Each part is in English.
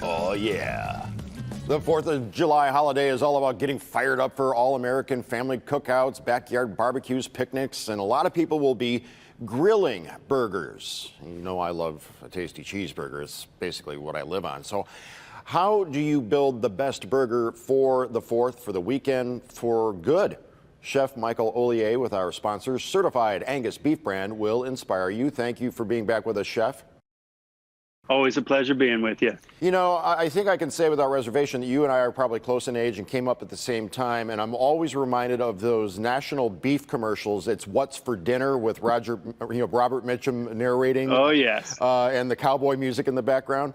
Oh, yeah. The 4th of July holiday is all about getting fired up for all-American family cookouts, backyard barbecues, picnics, and a lot of people will be grilling burgers. You know I love a tasty cheeseburger. It's basically what I live on. So how do you build the best burger for the 4th, for the weekend, for good? Chef Michael Ollier with our sponsors, Certified Angus Beef Brand, will inspire you. Thank you for being back with us, Chef. Always a pleasure being with you. You know, I think I can say without reservation that you and I are probably close in age and came up at the same time. And I'm always reminded of those national beef commercials. It's What's for Dinner with Robert Mitchum narrating. Oh, yes. And the cowboy music in the background.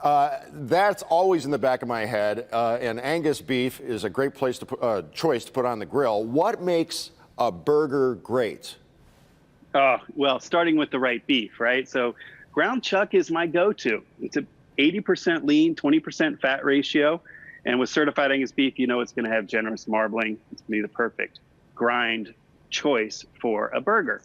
That's always in the back of my head. And Angus beef is a great choice to put on the grill. What makes a burger great? Well, starting with the right beef, right? So ground chuck is my go-to. It's a 80% lean, 20% fat ratio. And with certified Angus beef, you know it's going to have generous marbling. It's going to be the perfect grind choice for a burger.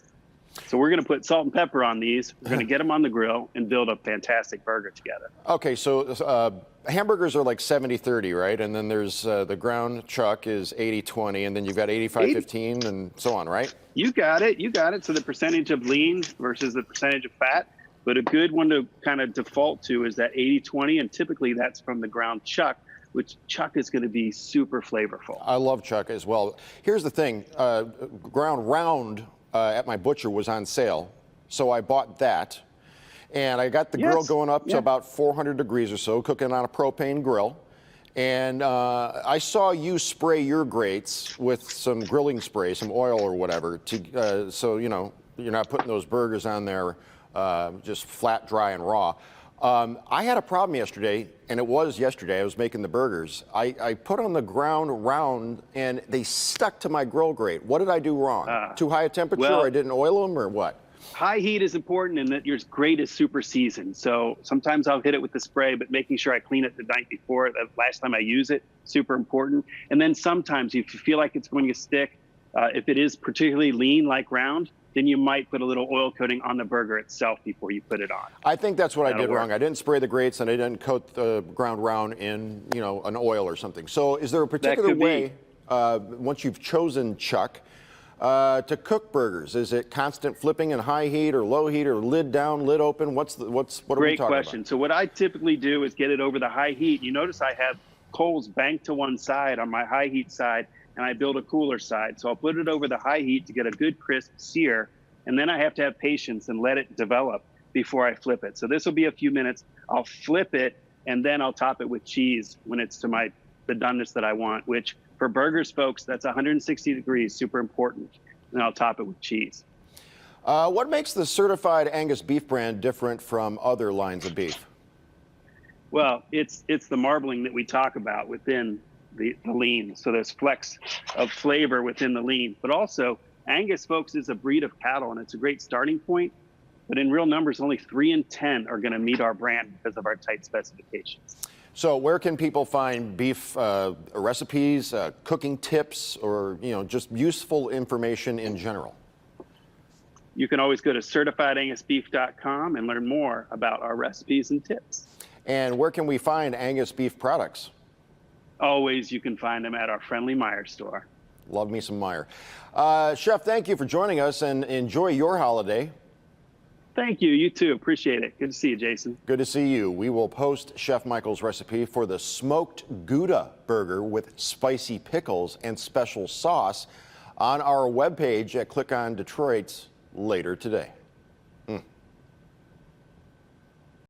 So we're going to put salt and pepper on these. We're going to get them on the grill and build a fantastic burger together. Okay, so hamburgers are like 70-30, right? And then there's the ground chuck is 80-20, and then you've got 85-15 and so on, right? You got it. You got it. So the percentage of lean versus the percentage of fat. But a good one to kind of default to is that 80-20, and typically that's from the ground chuck, which chuck is going to be super flavorful. I love chuck as well. Here's the thing, ground round at my butcher was on sale, so I bought that. And I got the grill going up to about 400 degrees or so, cooking on a propane grill. And I saw you spray your grates with some grilling spray, some oil or whatever, so you know you're not putting those burgers on there just flat, dry, and raw. I had a problem yesterday, and it was yesterday. I was making the burgers. I put on the ground round, and they stuck to my grill grate. What did I do wrong? Too high a temperature, or I didn't oil them, or what? High heat is important in that your grate is super seasoned. So sometimes I'll hit it with the spray, but making sure I clean it the night before, the last time I use it, super important. And then sometimes if you feel like it's going to stick, if it is particularly lean like round, then you might put a little oil coating on the burger itself before you put it on. I think that's what I did wrong. I didn't spray the grates, and I didn't coat the ground round in, you know, an oil or something. So is there a particular way, once you've chosen chuck, to cook burgers? Is it constant flipping in high heat or low heat, or lid down, lid open? What are we talking about? Great question. So what I typically do is get it over the high heat. You notice I have coals banked to one side on my high heat side, and I build a cooler side. So I'll put it over the high heat to get a good crisp sear, and then I have to have patience and let it develop before I flip it. So this will be a few minutes. I'll flip it, and then I'll top it with cheese when it's to the doneness that I want, which for burgers, folks, that's 160 degrees, super important. And I'll top it with cheese. What makes the Certified Angus Beef Brand different from other lines of beef? Well, it's the marbling that we talk about within the lean. So there's flecks of flavor within the lean, but also Angus, folks, is a breed of cattle, and it's a great starting point. But in real numbers, only 3 in 10 are going to meet our brand because of our tight specifications. So where can people find beef recipes, cooking tips, or just useful information in general? You can always go to certifiedangusbeef.com and learn more about our recipes and tips. And where can we find Angus beef products? Always, you can find them at our friendly Meijer store. Love me some Meijer. Chef, thank you for joining us, and enjoy your holiday. Thank you. You too. Appreciate it. Good to see you, Jason. Good to see you. We will post Chef Michael's recipe for the smoked Gouda burger with spicy pickles and special sauce on our webpage at Click on Detroit later today.